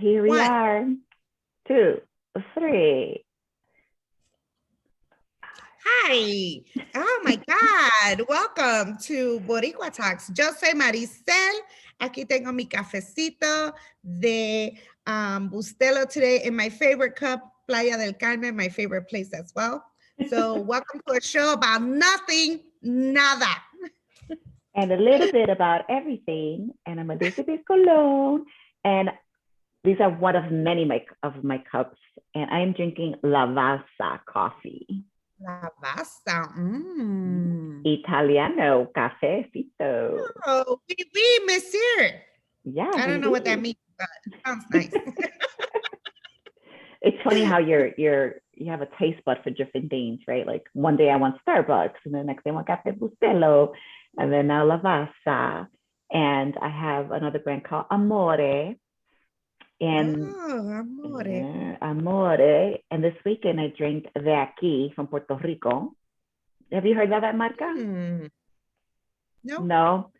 Here we One. are. 2, 3. Hi. Oh my God. Welcome to Boricua Talks. Yo soy Marisel. Aquí tengo mi cafecito de Bustelo today in my favorite cup, Playa del Carmen, my favorite place as well. So welcome to a show about nothing, nada. And a little bit about everything. And I'm Elizabeth Colon. And these are one of many of my cups. And I am drinking Lavazza coffee. Lavazza. Italiano cafecito. Oh, oui, monsieur. Yeah, I don't know what that means, but it sounds nice. It's funny how you have a taste bud for different things, right? Like one day I want Starbucks, and the next day I want Cafe Bustelo, and then now Lavazza, and I have another brand called Amore, and Amore. And this weekend I drank De Aquí from Puerto Rico. Have you heard of that marca? No.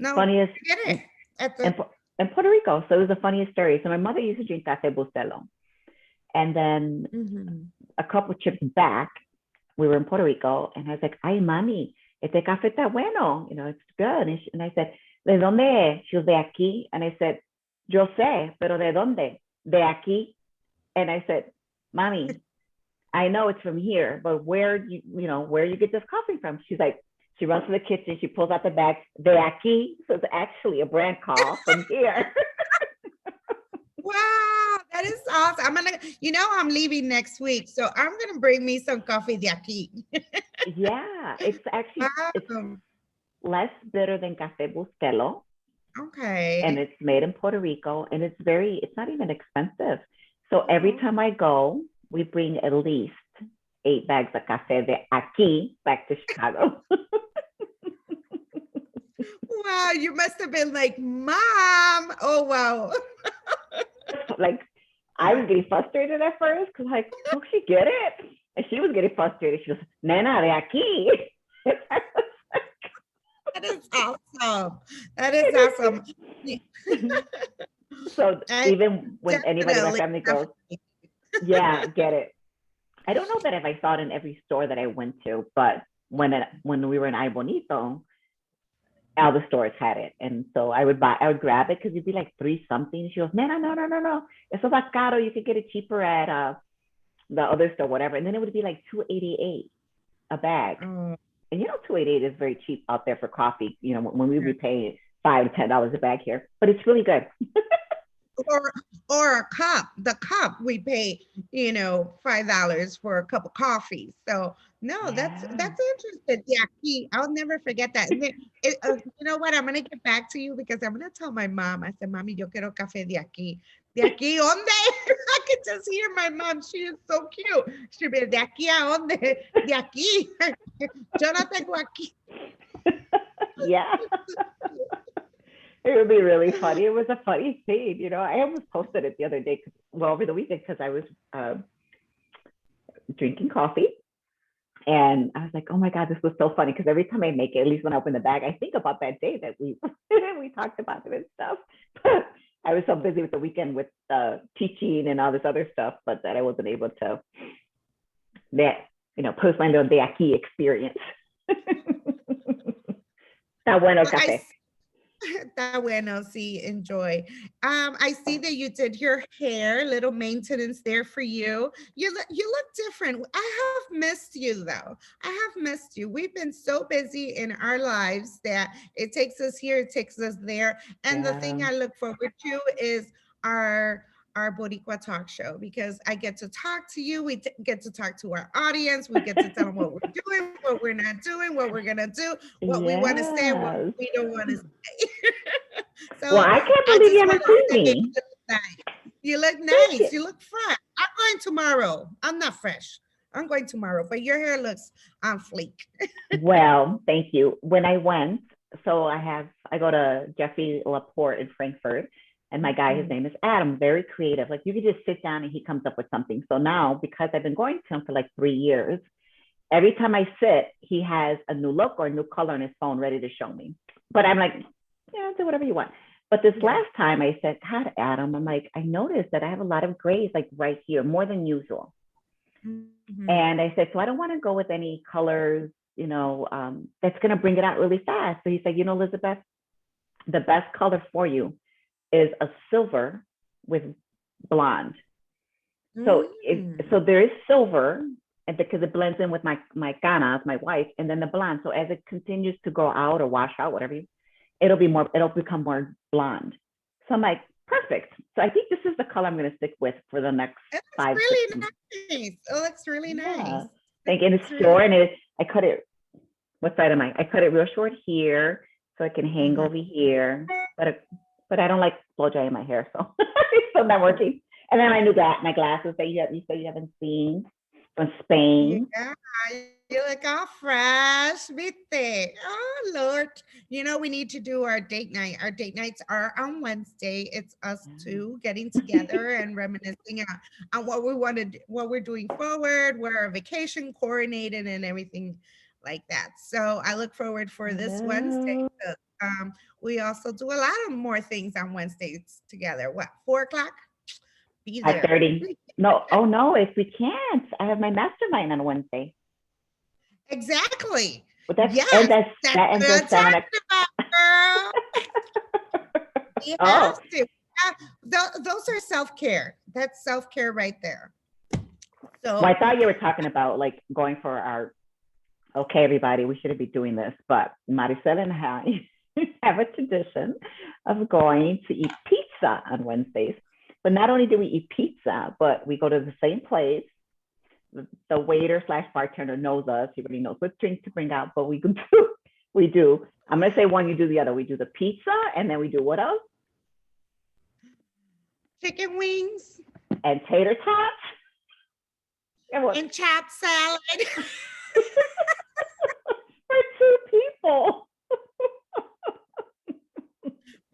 Funniest in Puerto Rico. So it was the funniest story. So my mother used to drink Cafe Bustelo. And then a couple trips back, we were in Puerto Rico, and I was like, "Ay, mami, este café está bueno. You know, it's good." And I said, "¿De dónde es?" She was, "De aquí." And I said, "Yo sé, pero ¿de dónde?" "De aquí." And I said, "Mami, I know it's from here, but where you get this coffee from?" She's like, she runs to the kitchen, she pulls out the bag, "De aquí." So it's actually a brand call from here. Wow, that is awesome. I'm leaving next week, so I'm gonna bring me some coffee de aquí. Yeah, it's actually it's less bitter than Café Bustelo. Okay. And it's made in Puerto Rico, and it's not even expensive. So every time I go, we bring at least 8 bags of Café de aquí back to Chicago. Wow, you must have been like, "Mom." Oh, wow. Like, I was getting frustrated at first because, like, don't she get it? And she was getting frustrated. She goes, "Nena, de aquí." That is awesome. That is awesome. So even when anybody in my family goes, "Yeah, get it." I don't know that if I saw it in every store that I went to, but when we were in Ay Bonito, all the stores had it, and so I would grab it because it'd be like 3 something. She goes, "No, eso va caro. You could get it cheaper at the other store, whatever." And then it would be like $2.88 a bag, and $2.88 is very cheap out there for coffee. You know, when we would be paying $5-10 a bag here, but it's really good. or a cup. The cup we pay, $5 for a cup of coffee. So no, that's interesting. Yeah, I'll never forget that. You know what? I'm gonna get back to you because I'm gonna tell my mom. I said, "Mami, yo quiero café de aquí." "De aquí, ¿dónde?" I could just hear my mom. She is so cute. She'd be, "De aquí a dónde?" "De aquí." Yo no tengo aquí. Yeah. It would be really funny. It was a funny scene, you know. I almost posted it the other day, over the weekend, because I was drinking coffee, and I was like, "Oh my God, this was so funny." Because every time I make it, at least when I open the bag, I think about that day that we we talked about it and stuff. But I was so busy with the weekend with teaching and all this other stuff, but that I wasn't able to post my little de aquí experience. Está bueno café. Está bueno, sí, enjoy. I see that you did your hair, little maintenance there for you. You look different. I have missed you though. I have missed you. We've been so busy in our lives that it takes us here, it takes us there. And the thing I look forward to is our Boricua talk show, because I get to talk to you. We get to talk to our audience. We get to tell them what we're doing, what we're not doing, what we're going to do, what we want to say, what we don't want to say. So well, I can't believe you haven't seen me. You look nice. You look fresh. I'm going tomorrow. I'm not fresh. I'm going tomorrow, but your hair looks on fleek. Well, thank you. When I went, so I go to Jeffrey Laporte in Frankfurt, and my guy, his name is Adam, very creative. Like, you could just sit down and he comes up with something. So now, because I've been going to him for like 3 years, every time I sit, he has a new look or a new color on his phone ready to show me. But I'm like, yeah, do whatever you want. But this last time I said, God, Adam, I'm like, I noticed that I have a lot of grays like right here, more than usual. Mm-hmm. And I said, so I don't want to go with any colors, that's going to bring it out really fast. So he said, Elizabeth, the best color for you is a silver with blonde. So so there is silver, and because it blends in with my canas, my white, and then the blonde. So as it continues to go out or wash out, whatever, it'll become more blonde. So I'm like, perfect. So I think this is the color I'm going to stick with for the next 5 really nice. It looks really nice. Like in a store, and I cut it. What side am I? I cut it real short here, so it can hang over here. But I don't like blow drying my hair, so it's still not working. And then my glasses that you say you haven't seen from Spain. Yeah, you look all fresh, viste. Oh, Lord. We need to do our date night. Our date nights are on Wednesday. It's us two getting together and reminiscing on what we wanted, what we're doing forward, where our vacation coordinated and everything like that. So I look forward for this Wednesday. We also do a lot of more things on Wednesdays together. What, 4:00? Be there. 5:30. No, oh no, if we can't, I have my mastermind on Wednesday. Exactly. But that ends at 7 girl. You have to. Those are self-care. That's self-care right there. So I thought you were talking about like going for our, okay, everybody, we shouldn't be doing this, but Marisel and I have a tradition of going to eat pizza on Wednesdays. But not only do we eat pizza, but we go to the same place. The waiter / bartender knows us. He already knows what drink to bring out, but we do. I'm going to say one, you do the other. We do the pizza, and then we do what else? Chicken wings. And tater tots. And chopped salad. For 2 people.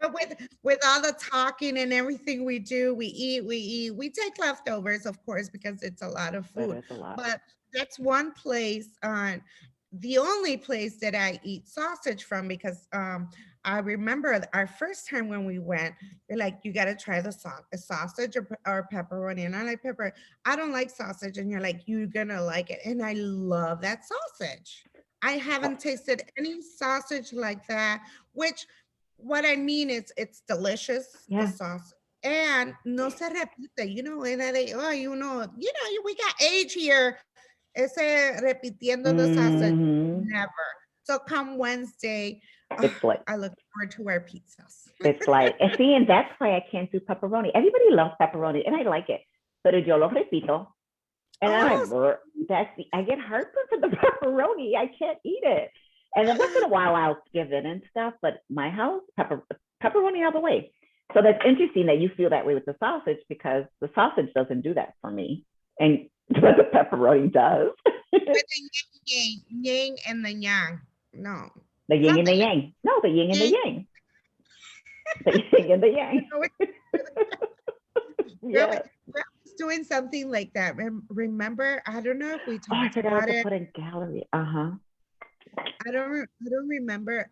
But with all the talking and everything we do, we eat. We take leftovers, of course, because it's a lot of food. But that's one place, the only place that I eat sausage from, because I remember our first time when we went, they're like, you got to try the sausage or pepperoni. And I like pepper. I don't like sausage. And you're like, you're going to like it. And I love that sausage. I haven't tasted any sausage like that, which what I mean is it's delicious, the sauce. And no se repite, we got age here. Ese repitiendo the sausage, never. So come Wednesday, it's like, I look forward to our pizzas. It's like, and that's why I can't do pepperoni. Everybody loves pepperoni, and I like it. Pero yo lo repito. And I get heartburn for the pepperoni. I can't eat it. And then once in a while, I'll give it and stuff. But my house, pepperoni all the way. So that's interesting that you feel that way with the sausage, because the sausage doesn't do that for me. And but the pepperoni does. But the yin and the yang. No. The yin and the yang. No, the yin and the yang. The yin and the yang. Yeah. We're doing something like that. Remember, I don't know if we talked about it. Put in gallery. I don't remember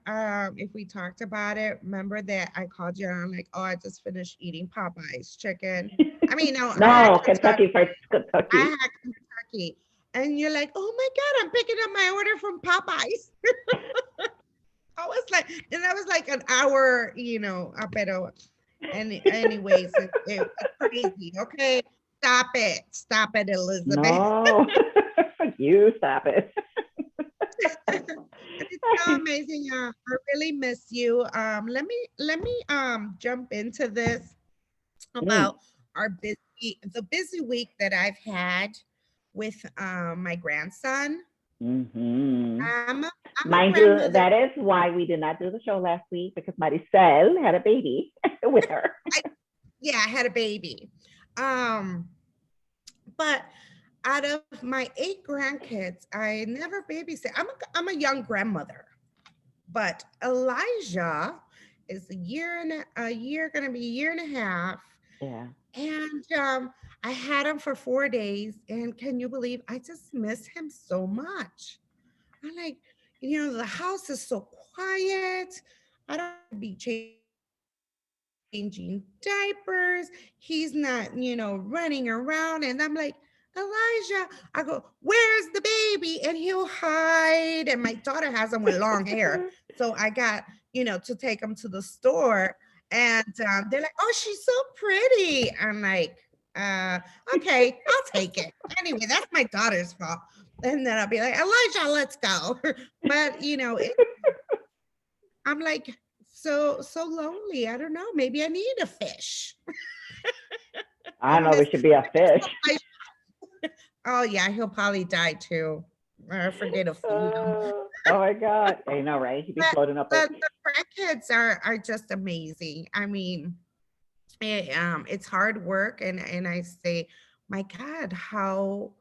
if we talked about it. Remember that I called you and I'm like, oh, I just finished eating Popeye's chicken. I mean, no, Kentucky Fried Kentucky. I had Kentucky. And you're like, oh my God, I'm picking up my order from Popeyes. I was like an hour, pero anyways, it's crazy. Okay, stop it, Elizabeth. No, you stop it. It's so amazing. I really miss you. Let me jump into this about the busy week that I've had with my grandson. Mm-hmm. Mind you, that is why we did not do the show last week, because Marisel had a baby with her. I had a baby. But out of my 8 grandkids, I never babysit. I'm a young grandmother, but Elijah is gonna be a year and a half. Yeah. And I had him for 4 days, and can you believe I just miss him so much? I'm like, the house is so quiet. I don't be changing changing diapers. He's not, running around. And I'm like, Elijah, I go, where's the baby? And he'll hide. And my daughter has him with long hair. So I got, to take him to the store. And they're like, oh, she's so pretty. I'm like, okay, I'll take it. Anyway, that's my daughter's fault. And then I'll be like, Elijah, let's go. But, I'm like, so lonely. I don't know. Maybe I need a fish. I don't know. There should be a fish. Oh yeah, he'll probably die too. I forget to feed him. Oh my God! I know, right? He'd be floating up. The grandkids are just amazing. I mean, it's hard work, and I say, my God, how.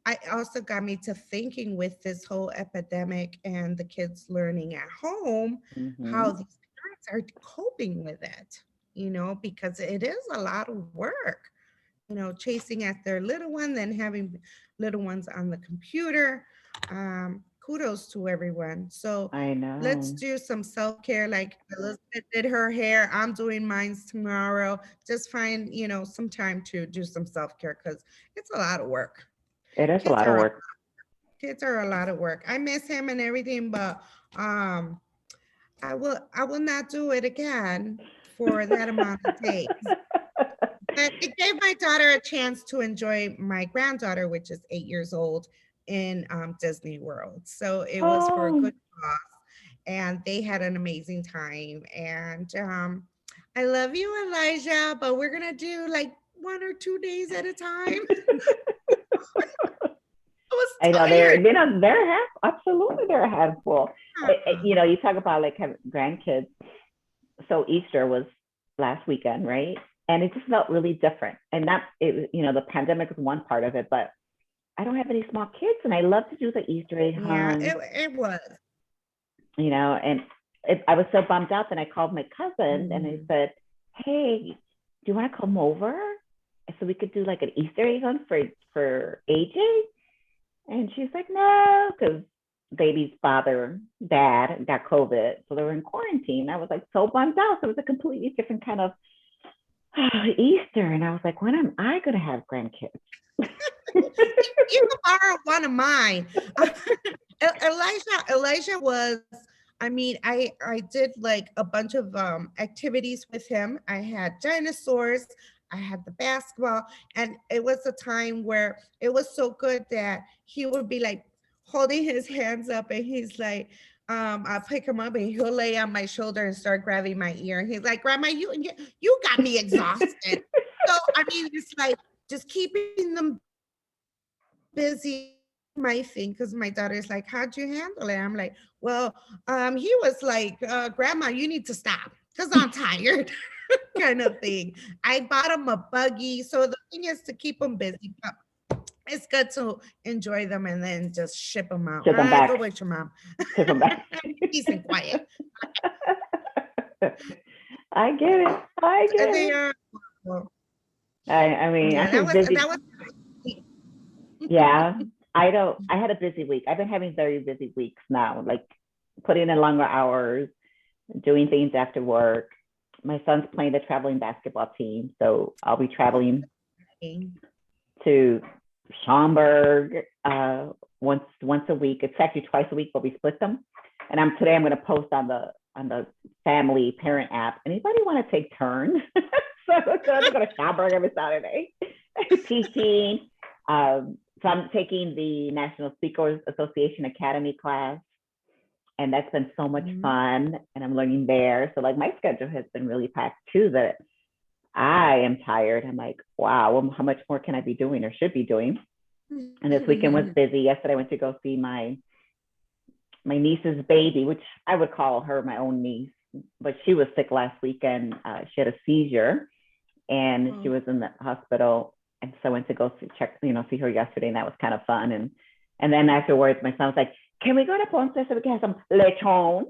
I also got me to thinking with this whole epidemic and the kids learning at home, how these parents are coping with it, because it is a lot of work, chasing at their little one, then having little ones on the computer. Kudos to everyone. So I know. Let's do some self-care. Like Elizabeth did her hair. I'm doing mine tomorrow. Just find, some time to do some self-care because it's a lot of work. It is a lot of work. Kids are a lot of work. I miss him and everything, but I will not do it again for that amount of days. But it gave my daughter a chance to enjoy my granddaughter, which is 8 years old, in Disney World. So it was for a good cause, and they had an amazing time. And I love you, Elijah, but we're gonna do like 1 or 2 days at a time. I know they're absolutely they're a handful. You talk about like having grandkids. So Easter was last weekend, right? And it just felt really different. And the pandemic is one part of it, but I don't have any small kids, and I love to do the Easter egg hunt. Yeah, it was. And I was so bummed out that I called my cousin and I said, "Hey, do you want to come over so we could do like an Easter egg hunt for AJ?" And she's like, "No," because baby's dad got COVID, so they were in quarantine. I was like so bummed out. So it was a completely different kind of Easter, and I was like, when am I going to have grandkids? You can borrow one of mine. Elijah was, I did like a bunch of activities with him. I had dinosaurs, I had the basketball, and it was a time where it was so good that he would be like holding his hands up, and he's like, I'll pick him up and he'll lay on my shoulder and start grabbing my ear. And he's like, Grandma, you got me exhausted. So, it's like just keeping them busy, my thing, because my daughter's like, how'd you handle it? I'm like, well, he was like, Grandma, you need to stop because I'm tired. Kind of thing. I bought him a buggy. So the thing is to keep him busy. But it's good to enjoy them and then just ship them out. Ship them back. Go with your mom. Ship them back. Peace and quiet. I get it. They are. That was yeah. I had a busy week. I've been having very busy weeks now, like putting in longer hours, doing things after work. My son's playing the traveling basketball team, so I'll be traveling to Schaumburg once a week. It's actually twice a week, but we split them. And today I'm going to post on the family parent app. Anybody want to take turns? So I'm going to go to Schaumburg every Saturday teaching. So I'm taking the National Speakers Association Academy class, and that's been so much fun, and I'm learning there. So like my schedule has been really packed too, that I am tired. I'm like, wow, well, how much more can I be doing or should be doing? And this weekend was busy. Yesterday I went to go see my niece's baby, which I would call her my own niece, but she was sick last weekend. She had a seizure, and she was in the hospital. And so I went to go see her yesterday, and that was kind of fun. And then afterwards, my son was like, "Can we go to Ponce so we can have some lechon?"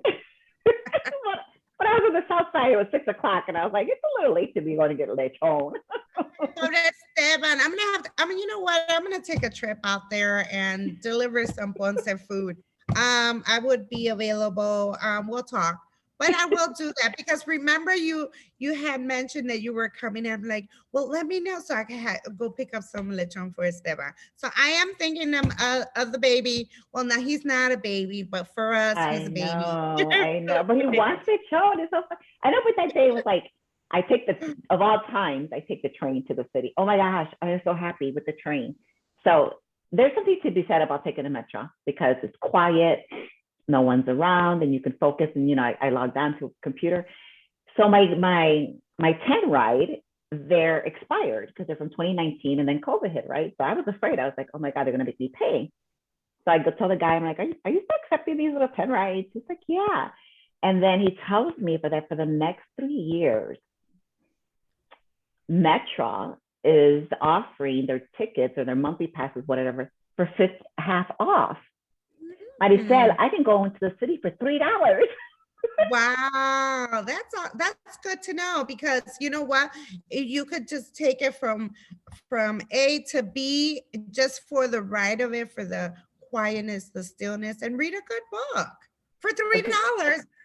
But I was on the south side. It was 6 o'clock, and I was like, "It's a little late to be going to get lechon." So that's Esteban. I'm gonna have to. You know what? I'm gonna take a trip out there and deliver some Ponce food. I would be available. We'll talk. But I will do that because remember you had mentioned that you were coming. I'm like, well, let me know so I can go pick up some lechon for Esteban. So I am thinking of the baby. Well, now he's not a baby, but for us, he's a baby. I know. But he wants lechon. It's so fun. I know, but that day was like, of all times, I take the train to the city. Oh my gosh, I am so happy with the train. So there's something to be said about taking the metro because it's quiet, no one's around, and you can focus. And I logged on to a computer. So my 10 ride, they're expired because they're from 2019, and then COVID hit, right? So I was afraid. I was like, oh my god, they're gonna make me pay. So I go tell the guy, I'm like, are you still accepting these little 10 rides? He's like, yeah. And then he tells me for the next 3 years, Metro is offering their tickets or their monthly passes, whatever, for half off. Marisel, I can go into the city for $3. Wow, that's good to know because you know what, you could just take it from A to B just for the ride of it, for the quietness, the stillness, and read a good book for $3.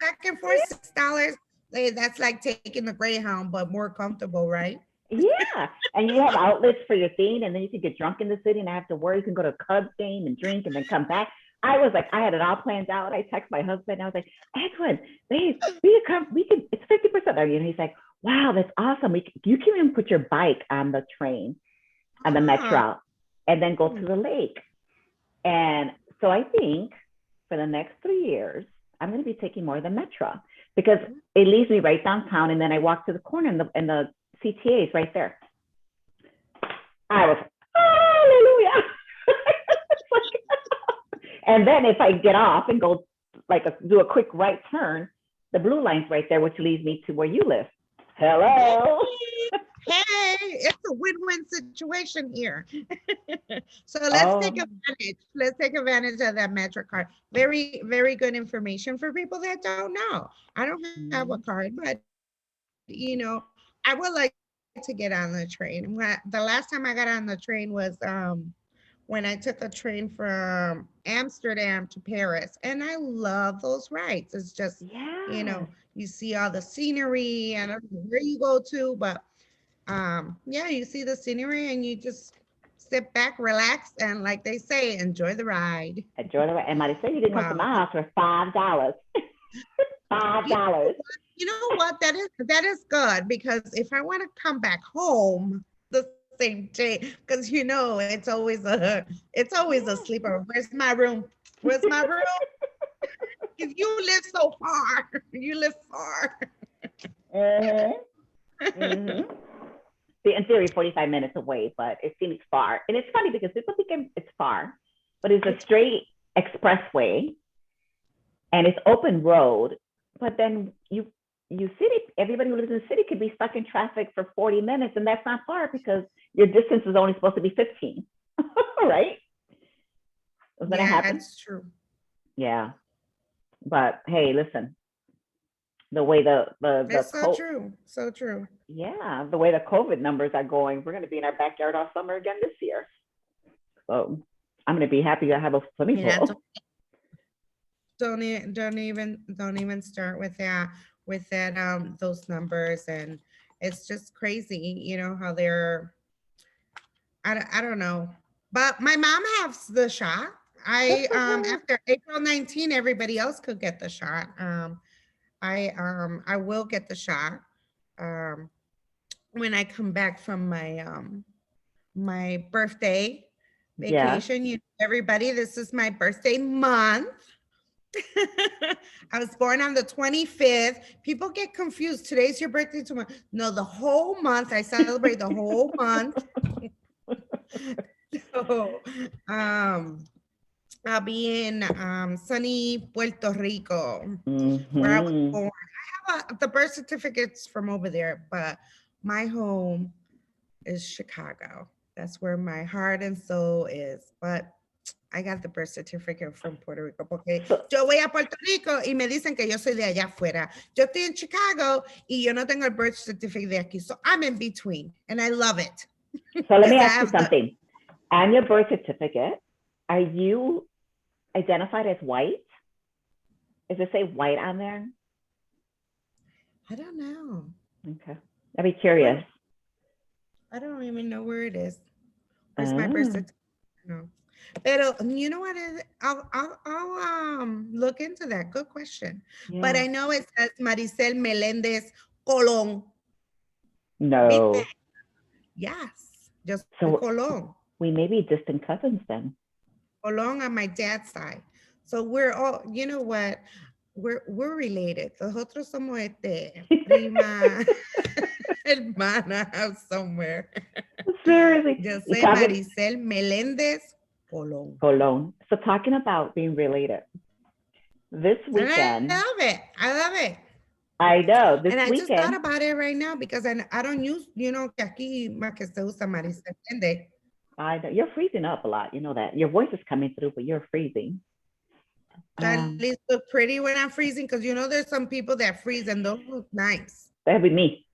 Back and forth $6. That's like taking the Greyhound, but more comfortable, right? Yeah, and you have outlets for your thing, and then you can get drunk in the city and not have to worry. You can go to a Cubs game and drink and then come back. I was like, I had it all planned out. I text my husband, and I was like, Edwin, babe, it's 50%. And he's like, wow, that's awesome. You can even put your bike on the train, on the metro, and then go to the lake. And so I think for the next 3 years, I'm going to be taking more of the metro because it leaves me right downtown, and then I walk to the corner, and the CTA is right there. I was, hallelujah. And then if I get off and go do a quick right turn, the blue line's right there, which leads me to where you live. Hello. Hey, it's a win-win situation here. So let's take advantage. Let's take advantage of that Metro card. Very, very good information for people that don't know. I don't have a card, but I would like to get on the train. The last time I got on the train was when I took a train from Amsterdam to Paris, and I love those rides. It's just, you see all the scenery, and I don't know where you go to, but you see the scenery and you just sit back, relax, and like they say, enjoy the ride. Enjoy the ride. And Marisel, you can come to my house for $5. $5. You know what? That is good because if I want to come back home the same day, because it's always a sleeper. Where's my room? Where's my room? If you live so far, you live far. See, in theory, 45 minutes away, but it seems far. And it's funny because people think it's far, but it's a straight expressway and it's open road. But then everybody who lives in the city could be stuck in traffic for 40 minutes, and that's not far because your distance is only supposed to be 15, right? Is that happen? That's true. Yeah, but hey, listen, the way it's so true. Yeah, the way the COVID numbers are going, we're going to be in our backyard all summer again this year. So I'm going to be happy to have a swimming pool. Don't even start with that. Those numbers, and it's just crazy, how they're. I don't know, but my mom has the shot. After April 19, everybody else could get the shot. I will get the shot when I come back from my birthday vacation. Everybody, this is my birthday month. I was born on the 25th. People get confused. Today's your birthday tomorrow. No, the whole month. I celebrate the whole month. So, I'll be in sunny Puerto Rico, where I was born. I have the birth certificates from over there, but my home is Chicago. That's where my heart and soul is. But I got the birth certificate from Puerto Rico porque yo voy a Puerto Rico y me dicen que yo soy de allá afuera. Yo estoy en Chicago y yo no tengo el birth certificate de aquí. So I'm in between and I love it. So let me ask you something. On your birth certificate, are you identified as white? Does it say white on there? I don't know. Okay. I'd be curious. I don't even know where it is. Where's my birth certificate? No. Pero you know what is I'll look into that. Good question. Yeah. But I know it says Marisel Melendez Colón. No. ¿Viste? Yes. Just so Colón. We may be distant cousins then. Colón on my dad's side. So we're all, you know what? We're related. Nosotros somos prima, hermana somewhere. Seriously. Yo soy Marisel Melendez Colón. Colón. So talking about being related. This weekend. I love it. I love it. I know. This and I weekend, just thought about it right now because I don't use, you know, que aquí más que se usa Marisel Melendez. I know. You're freezing up a lot. You know that. Your voice is coming through, but you're freezing. At least look pretty when I'm freezing, because you know there's some people that freeze and don't look nice. That'd be me.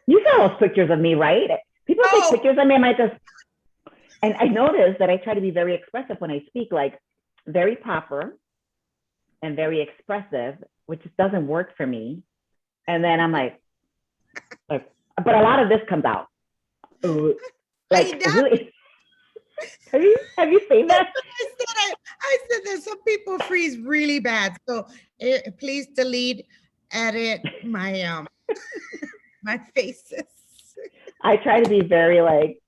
You saw those pictures of me, right? People take pictures of me, and I noticed that I try to be very expressive when I speak, like very proper and very expressive, which just doesn't work for me. And then I'm like, but a lot of this comes out. Like, really, have you seen that? I said that some people freeze really bad. So please delete, edit my my faces. I try to be very like,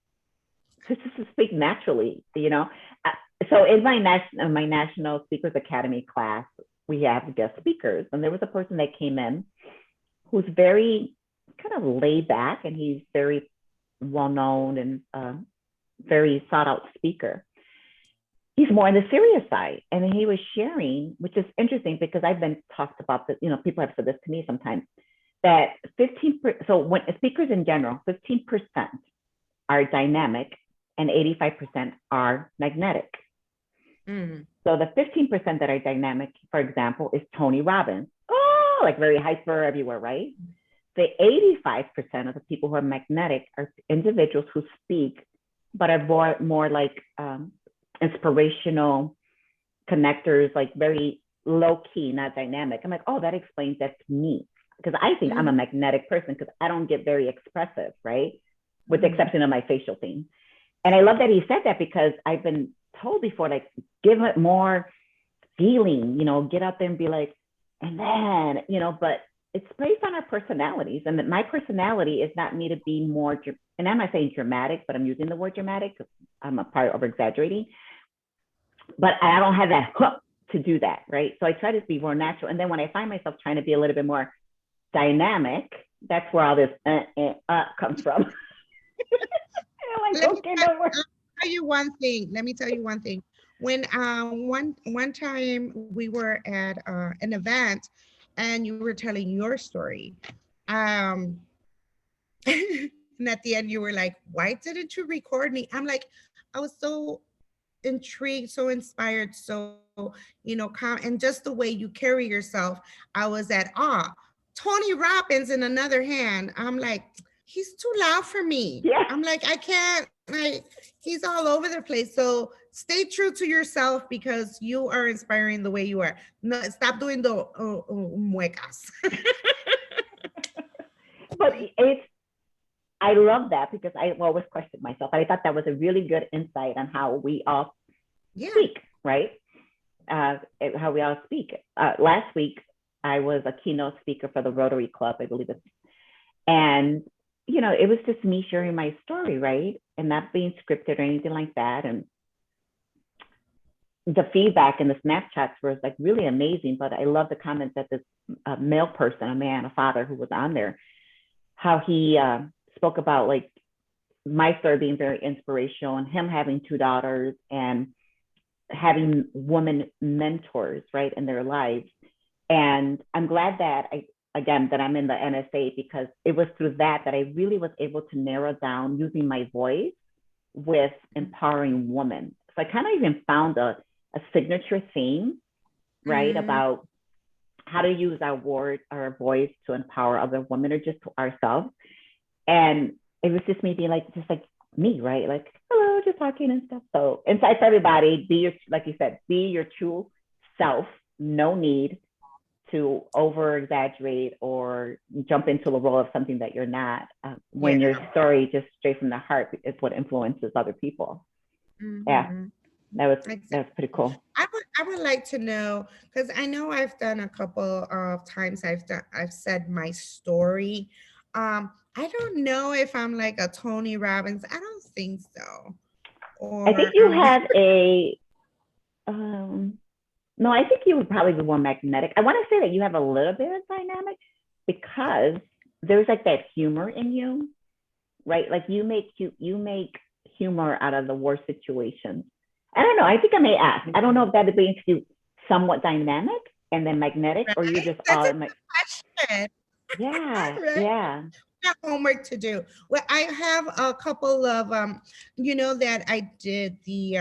just to speak naturally, you know. So in my National Speakers Academy class, we have guest speakers, and there was a person that came in who's very kind of laid back, and he's very well known and very sought out speaker. He's more on the serious side, and he was sharing, which is interesting because I've been talked about this. You know, people have said this to me sometimes, that 15%. So when speakers in general, 15% are dynamic, and 85% are magnetic. Mm. So the 15% that are dynamic, for example, is Tony Robbins. Oh, like very hyper everywhere, right? The 85% of the people who are magnetic are individuals who speak, but are more like inspirational connectors, like very low key, not dynamic. I'm like, oh, that explains that to me. Because I think I'm a magnetic person because I don't get very expressive, right? With the exception of my facial thing. And I love that he said that because I've been told before, like, give it more feeling, you know, get out there and be like, and then, you know, but it's based on our personalities. And that my personality is not me to be more, and I'm not saying dramatic, but I'm using the word dramatic because I'm a part of exaggerating. But I don't have that hook to do that, right? So I try to be more natural. And then when I find myself trying to be a little bit more dynamic, that's where all this comes from. Like, let me tell you one thing. Let me tell you one thing. When one time we were at an event and you were telling your story, and at the end you were like, why didn't you record me? I'm like, I was so intrigued, so inspired, so, you know, and just the way you carry yourself, I was at awe. Tony Robbins, in another hand, I'm like, he's too loud for me. Yeah. I'm like, I can't, like, he's all over the place. So stay true to yourself because you are inspiring the way you are. No, stop doing the muecas. But I love that because I always question myself. I thought that was a really good insight on how we all speak, right? How we all speak. Last week, I was a keynote speaker for the Rotary Club, I believe it's, and you know, it was just me sharing my story, right? And not being scripted or anything like that. And the feedback and the Snapchats was like really amazing. But I love the comments that this male person, a man, a father who was on there, how he spoke about like my story being very inspirational and him having 2 daughters and having women mentors, right, in their lives. And I'm glad that that I'm in the NSA because it was through that I really was able to narrow down using my voice with empowering women. So I kind of even found a signature theme, right, about how to use our voice to empower other women or just ourselves. And it was just me being like, just like me, right? Like, hello, just talking and stuff. So inside for everybody, like you said, be your true self, no need to over exaggerate or jump into the role of something that you're not, when your story just straight from the heart is what influences other people. Yeah, that was pretty cool. I would like to know, because I know I've done a couple of times I've said my story. I don't know if I'm like a Tony Robbins. I don't think so. Or I think you have a no, I think you would probably be more magnetic. I want to say that you have a little bit of dynamic because there's like that humor in you, right? Like you make humor out of the worst situations. I don't know. I think I may ask. I don't know if that makes you somewhat dynamic and then magnetic, or you're just all in my question. Yeah, Right? yeah. Got homework to do. Well, I have a couple of that I did the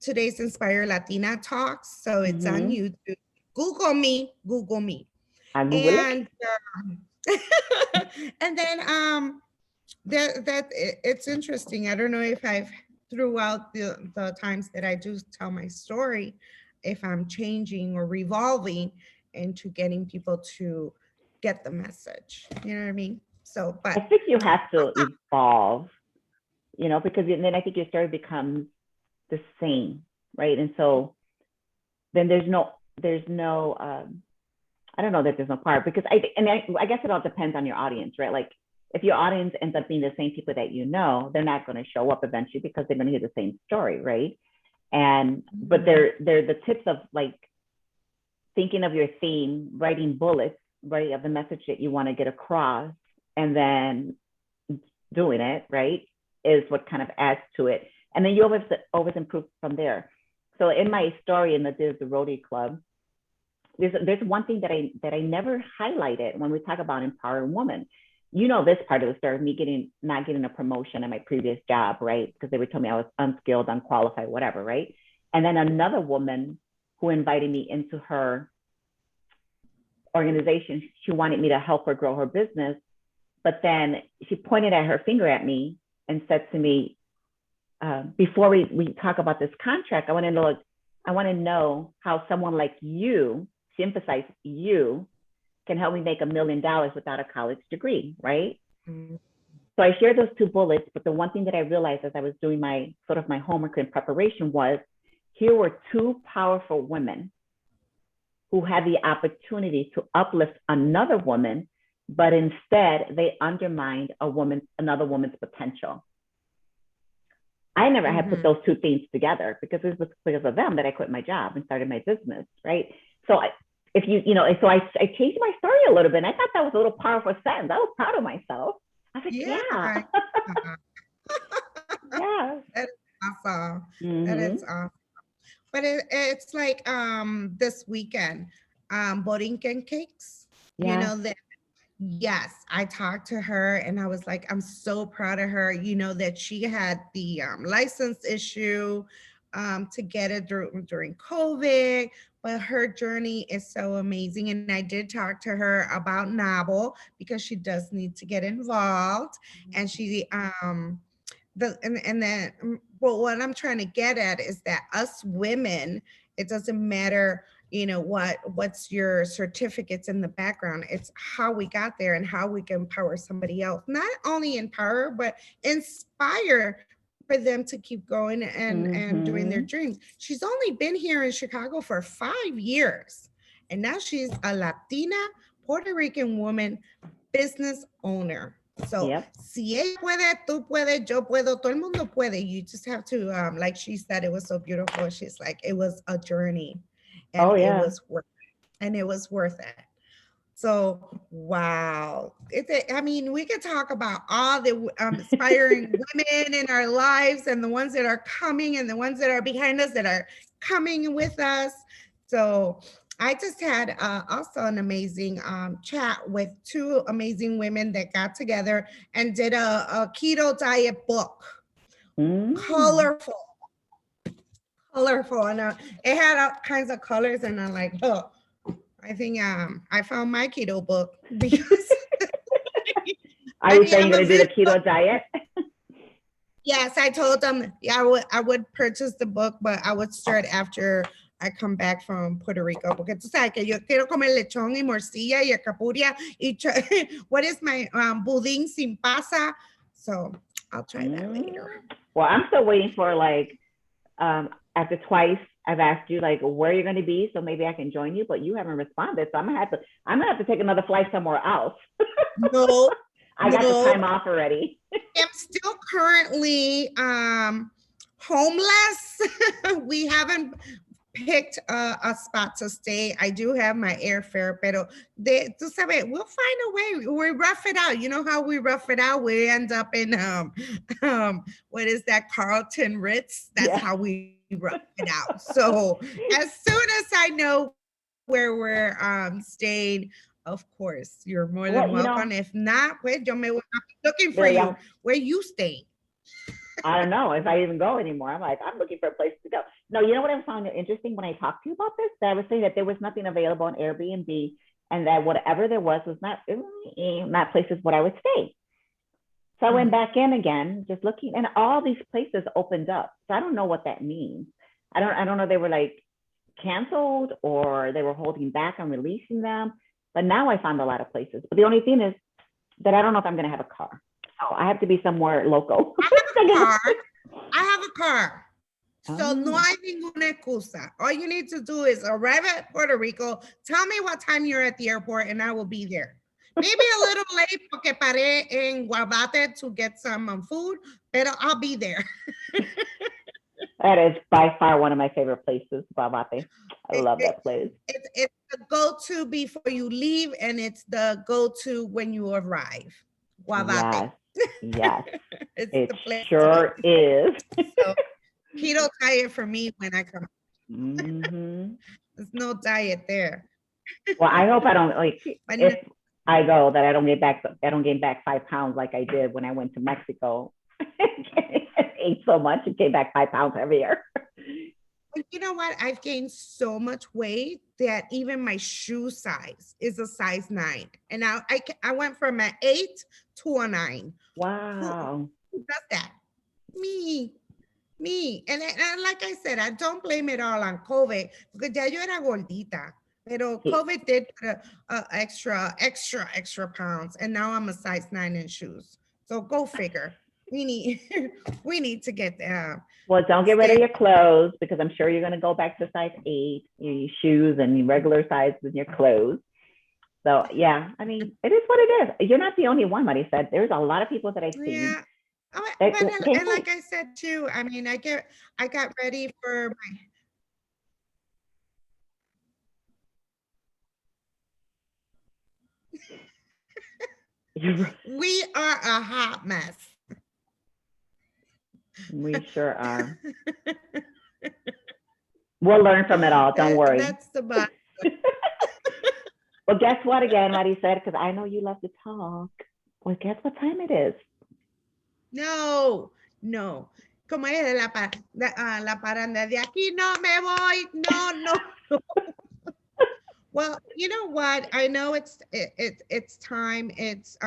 Today's Inspire Latina talks, so it's on YouTube. Google me. I Google and and then that it's interesting. I don't know if I've throughout the times that I do tell my story, if I'm changing or revolving into getting people to get the message. You know what I mean? So, but I think you have to evolve, because then I think your story becomes the same, right? And so then there's no I don't know that there's no part, because I guess it all depends on your audience, right? Like if your audience ends up being the same people that they're not going to show up eventually because they're going to hear the same story, right? But they're the tips of like thinking of your theme, writing bullets, right, of the message that you want to get across, and then doing it, right, is what kind of adds to it. And then you always improve from there. So in my story in the Rotary Club, there's one thing that I never highlighted when we talk about empowering women. This part of the story, me not getting a promotion at my previous job, right? Because they would tell me I was unskilled, unqualified, whatever, right? And then another woman who invited me into her organization, she wanted me to help her grow her business. But then she pointed her finger at me and said to me, before we talk about this contract, I want to know how someone like you, she emphasized you, can help me make $1 million without a college degree, right? Mm-hmm. So I shared those two bullets, but the one thing that I realized as I was doing my homework and preparation was, here were two powerful women who had the opportunity to uplift another woman, but instead they undermined another woman's potential. I never had put those two things together because it was because of them that I quit my job and started my business, right? So I changed my story a little bit, and I thought that was a little powerful sentence. I was proud of myself. I was like, yeah. Yeah. That is awesome. That is awesome. But it's like this weekend, Borinquen cakes. Yeah. That. Yes, I talked to her and I was like, I'm so proud of her. That she had the license issue to get it during COVID, but her journey is so amazing. And I did talk to her about NABL because she does need to get involved. And she what I'm trying to get at is that us women, it doesn't matter what's your certificates in the background. It's how we got there and how we can empower somebody else. Not only empower, but inspire for them to keep going and doing their dreams. She's only been here in Chicago for 5 years. And now she's a Latina Puerto Rican woman business owner. So si ella puede, tú puedes, yo puedo, todo el mundo puede. You just have to, like she said, it was so beautiful. She's like, it was a journey. And it was worth it. So, wow. We could talk about all the inspiring women in our lives and the ones that are coming and the ones that are behind us that are coming with us. So I just had also an amazing chat with two amazing women that got together and did a keto diet book. Colorful. And it had all kinds of colors, and I'm like, oh, I think I found my keto book because Are you saying you're gonna do the keto diet? Yes, I told them I would purchase the book, but I would start after I come back from Puerto Rico, porque tú sabes que yo quiero comer lechón y morcilla y alcapurria y what is my budín sin pasa? So I'll try that later. Well, I'm still waiting for like, after twice I've asked you like where you're going to be, so maybe I can join you, but you haven't responded. So I'm gonna have to take another flight somewhere else. No, I got the time off already. I'm still currently homeless. We haven't picked a spot to stay. I do have my airfare, pero tú sabes, we'll find a way. We rough it out. You know how we rough it out? We end up in what is that, Carlton Ritz? That's how we rough it out. So as soon as I know where we're staying, of course, you're more than welcome. If not, pues yo me voy looking for you. Where you staying? I don't know if I even go anymore. I'm looking for a place to go. No, you know what I found interesting when I talked to you about this? That I was saying that there was nothing available on Airbnb, and that whatever there was not places where I would stay. So I went back in again, just looking, and all these places opened up. So I don't know what that means. I don't know. They were like canceled or they were holding back on releasing them. But now I found a lot of places. But the only thing is that I don't know if I'm going to have a car. So I have to be somewhere local. I have a car. So no hay ninguna excusa. All you need to do is arrive at Puerto Rico, tell me what time you're at the airport, and I will be there. Maybe a little late porque paré en Guabate to get some food, but I'll be there. That is by far one of my favorite places, Guabate. I love that place. It's the go-to before you leave, and it's the go-to when you arrive. Guabate. Yes. It sure is. So, keto diet for me when I come. There's no diet there. Well, I hope I don't if I go that I don't gain back 5 pounds like I did when I went to Mexico. I ate so much and came back 5 pounds every year. But you know what? I've gained so much weight that even my shoe size is a size 9. And now I went from an 8 to a 9. Wow. Who does that? Me. And like I said, I don't blame it all on COVID because ya yo era gordita. Pero COVID did put extra pounds. And now I'm a size 9 in shoes. So go figure. We need to get there. Well, don't get rid of your clothes because I'm sure you're going to go back to size 8, your shoes and your regular sizes in your clothes. So yeah, I mean, it is what it is. You're not the only one, Marisel. There's a lot of people that I've seen. Yeah. And like I said too, I mean, I got ready for my. We are a hot mess. We sure are. We'll learn from it all. Don't worry. That's the best. Well, guess what again, Marisel? Because I know you love to talk. Well, guess what time it is? No. Como es la paranda de aquí no me voy. No. Well, you know what? I know it's time. It's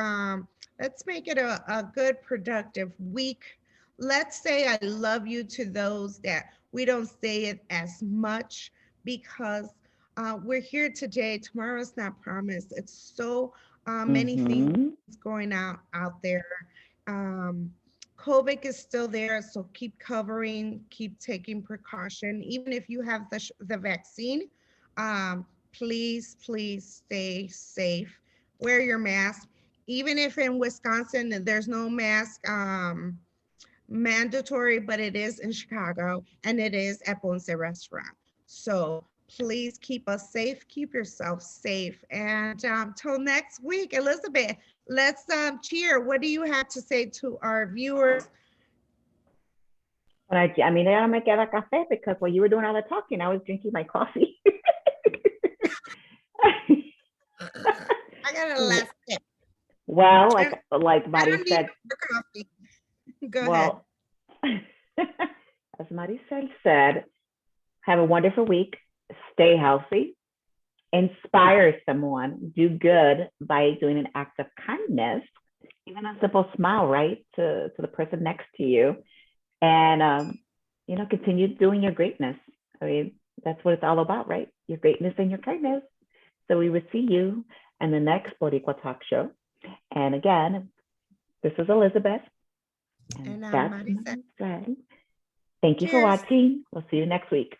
let's make it a good productive week. Let's say I love you to those that we don't say it as much because we're here today. Tomorrow's not promised. It's so many things going out there. COVID is still there, so keep covering, keep taking precaution. Even if you have the vaccine, please stay safe. Wear your mask. Even if in Wisconsin there's no mask mandatory, but it is in Chicago and it is at Ponce Restaurant. So please keep us safe, keep yourself safe. And till next week, Elizabeth, let's cheer. What do you have to say to our viewers? I mean, I me queda café because while you were doing all the talking, I was drinking my coffee. I got a last tip. Well, like Mari said. Go ahead. As Marisel said, have a wonderful week. Stay healthy. Inspire someone. Do good by doing an act of kindness, even a simple smile, right, to the person next to you. And continue doing your greatness. I mean, that's what it's all about, right? Your greatness and your kindness. So we will see you in the next Boricua Talk show. And again, this is Elizabeth. And I'm Marisel. Thank you for Cheers. watching. We'll see you next week.